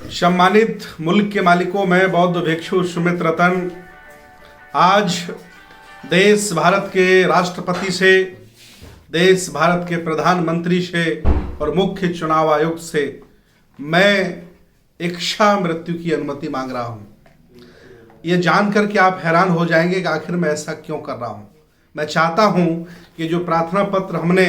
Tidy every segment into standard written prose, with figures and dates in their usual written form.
सम्मानित मुल्क के मालिकों में बौद्ध भिक्षु सुमित रतन, आज देश भारत के राष्ट्रपति से, देश भारत के प्रधानमंत्री से और मुख्य चुनाव आयुक्त से मैं इच्छा मृत्यु की अनुमति मांग रहा हूं। ये जानकर के आप हैरान हो जाएंगे कि आखिर मैं ऐसा क्यों कर रहा हूं। मैं चाहता हूं कि जो प्रार्थना पत्र हमने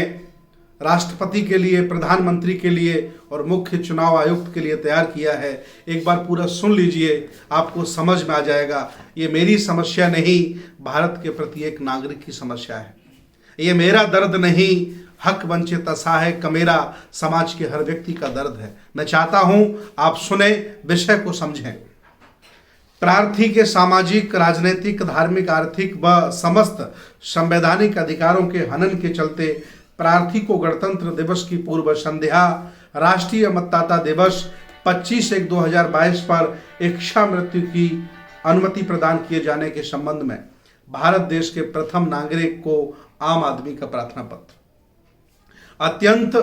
राष्ट्रपति के लिए, प्रधानमंत्री के लिए और मुख्य चुनाव आयुक्त के लिए तैयार किया है, एक बार पूरा सुन लीजिए, आपको समझ में आ जाएगा। ये मेरी समस्या नहीं, भारत के प्रति एक नागरिक की समस्या है। ये मेरा दर्द नहीं, हक वंचित असहाय कमेरा समाज के हर व्यक्ति का दर्द है। मैं चाहता हूं आप सुने, विषय को समझें। प्रार्थी के सामाजिक, राजनीतिक, धार्मिक, आर्थिक व समस्त संवैधानिक अधिकारों के हनन के चलते प्रार्थी को गणतंत्र दिवस की पूर्व संध्या, राष्ट्रीय मतदाता दिवस 25/1/2022 पर इच्छा मृत्यु की अनुमति प्रदान किए जाने के संबंध में भारत देश के प्रथम नागरिक को आम आदमी का प्रार्थना पत्र अत्यंत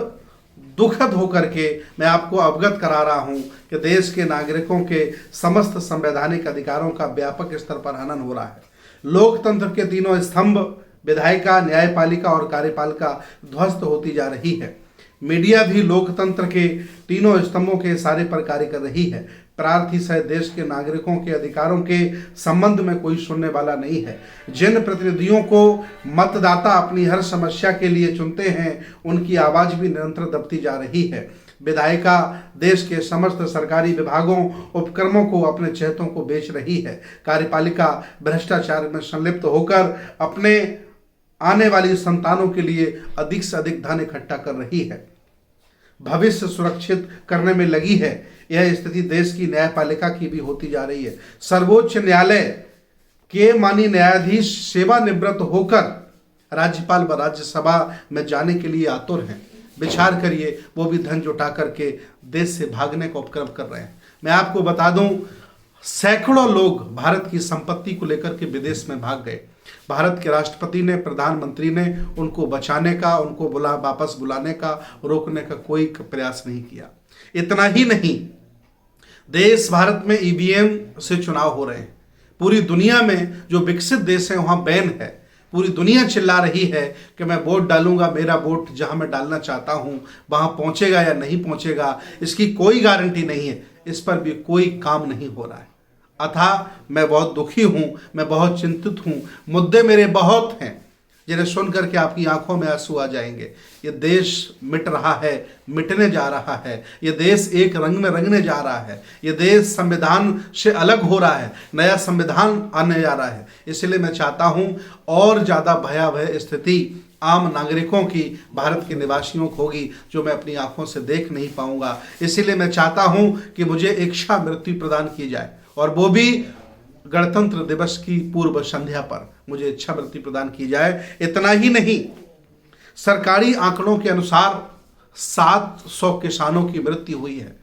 दुखद होकर के मैं आपको अवगत करा रहा हूं कि देश के नागरिकों के समस्त संवैधानिक अधिकारों का व्यापक स्तर पर हनन हो रहा है। लोकतंत्र के तीनों स्तंभ, विधायिका, न्यायपालिका और कार्यपालिका ध्वस्त होती जा रही है। मीडिया भी लोकतंत्र के तीनों स्तंभों के इशारे पर कार्य कर रही है। प्रार्थी सहित देश के नागरिकों के अधिकारों के संबंध में कोई सुनने वाला नहीं है। जिन प्रतिनिधियों को मतदाता अपनी हर समस्या के लिए चुनते हैं, उनकी आवाज भी निरंतर दबती जा रही है। विधायिका देश के समस्त सरकारी विभागों, उपक्रमों को अपने चहेतों को बेच रही है। कार्यपालिका भ्रष्टाचार में संलिप्त होकर अपने आने वाली संतानों के लिए अधिक से अधिक धन इकट्ठा कर रही है, भविष्य सुरक्षित करने में लगी है। यह स्थिति देश की न्यायपालिका की भी होती जा रही है। सर्वोच्च न्यायालय के माननीय न्यायाधीश सेवानिवृत्त होकर राज्यपाल व राज्यसभा में जाने के लिए आतुर हैं। विचार करिए, वो भी धन जुटा करके देश से भागने का उपक्रम कर रहे हैं। मैं आपको बता दूं, सैकड़ों लोग भारत की संपत्ति को लेकर के विदेश में भाग गए। भारत के राष्ट्रपति ने, प्रधानमंत्री ने उनको बचाने का, उनको वापस बुलाने का, रोकने का कोई प्रयास नहीं किया। इतना ही नहीं, देश भारत में ईवीएम से चुनाव हो रहे हैं। पूरी दुनिया में जो विकसित देश है वहां बैन है। पूरी दुनिया चिल्ला रही है कि मैं वोट डालूंगा, मेरा वोट जहां मैं डालना चाहता हूं वहां पहुंचेगा या नहीं पहुंचेगा, इसकी कोई गारंटी नहीं है। इस पर भी कोई काम नहीं हो रहा है। अतः मैं बहुत दुखी हूं, मैं बहुत चिंतित हूं। मुद्दे मेरे बहुत हैं जिन्हें सुन करके आपकी आंखों में आंसू आ जाएंगे। ये देश मिट रहा है, मिटने जा रहा है। ये देश एक रंग में रंगने जा रहा है। ये देश संविधान से अलग हो रहा है, नया संविधान आने जा रहा है। इसलिए मैं चाहता हूं और ज़्यादा भयावह स्थिति आम नागरिकों की, भारत के निवासियों को होगी, जो मैं अपनी आंखों से देख नहीं पाऊंगा। इसीलिए मैं चाहता हूं कि मुझे इच्छा मृत्यु प्रदान की जाए, और वो भी गणतंत्र दिवस की पूर्व संध्या पर मुझे इच्छा मृत्यु प्रदान की जाए। इतना ही नहीं, सरकारी आंकड़ों के अनुसार 700 किसानों की मृत्यु हुई है।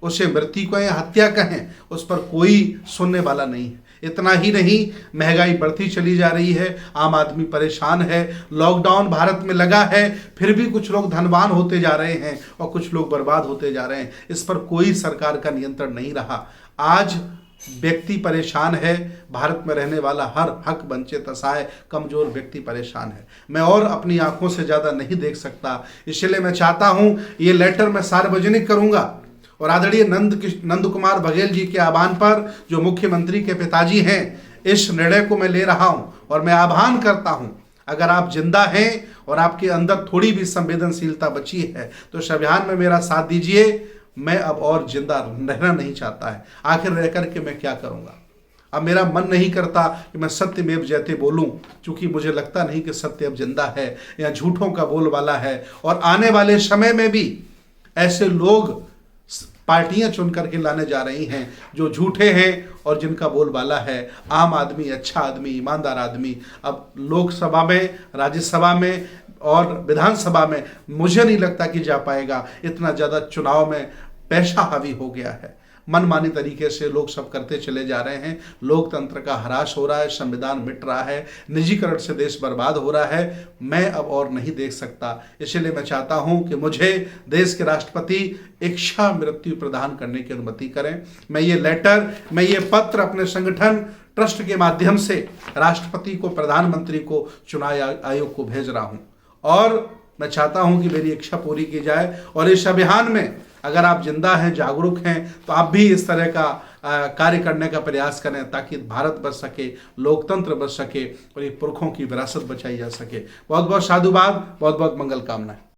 उसे मृत्यु कहें, हत्या कहें, उस पर कोई सुनने वाला नहीं है। इतना ही नहीं, महंगाई बढ़ती चली जा रही है, आम आदमी परेशान है। लॉकडाउन भारत में लगा है, फिर भी कुछ लोग धनवान होते जा रहे हैं और कुछ लोग बर्बाद होते जा रहे हैं। इस पर कोई सरकार का नियंत्रण नहीं रहा। आज व्यक्ति परेशान है, भारत में रहने वाला हर हक वंचित असहाय कमजोर व्यक्ति परेशान है। मैं और अपनी आंखों से ज़्यादा नहीं देख सकता। इसलिए मैं चाहता हूं ये लेटर मैं सार्वजनिक करूंगा और आदरणीय नंद कुमार बघेल जी के आह्वान पर, जो मुख्यमंत्री के पिताजी हैं, इस निर्णय को मैं ले रहा हूं। और मैं आह्वान करता हूं, अगर आप जिंदा हैं और आपके अंदर थोड़ी भी संवेदनशीलता बची है तो इस अभियान में मेरा साथ दीजिए। मैं अब और जिंदा रहना नहीं चाहता है। आखिर रह करके मैं क्या करूंगा। अब मेरा मन नहीं करता कि मैं सत्यमेव जयते बोलूं, क्योंकि मुझे लगता नहीं कि सत्य अब जिंदा है या झूठों का बोलबाला है। और आने वाले समय में भी ऐसे लोग पार्टियां चुन करके लाने जा रही हैं जो झूठे हैं और जिनका बोलबाला है। आम आदमी, अच्छा आदमी, ईमानदार आदमी अब लोकसभा में, राज्यसभा में और विधानसभा में मुझे नहीं लगता कि जा पाएगा। इतना ज़्यादा चुनाव में पैसा हावी हो गया है। मनमानी तरीके से लोग सब करते चले जा रहे हैं, लोकतंत्र का ह्रास हो रहा है, संविधान मिट रहा है, निजीकरण से देश बर्बाद हो रहा है। मैं अब और नहीं देख सकता। इसलिए मैं चाहता हूं कि मुझे देश के राष्ट्रपति इच्छा मृत्यु प्रदान करने की अनुमति करें। मैं ये पत्र अपने संगठन ट्रस्ट के माध्यम से राष्ट्रपति को, प्रधानमंत्री को, चुनाव आयोग को भेज रहा हूं और मैं चाहता हूं कि मेरी इच्छा पूरी की जाए। और इस अभियान में अगर आप जिंदा हैं, जागरूक हैं, तो आप भी इस तरह का कार्य करने का प्रयास करें ताकि भारत बच सके, लोकतंत्र बच सके और ये पुरखों की विरासत बचाई जा सके। बहुत बहुत साधुवाद, बहुत बहुत मंगल कामनाएं।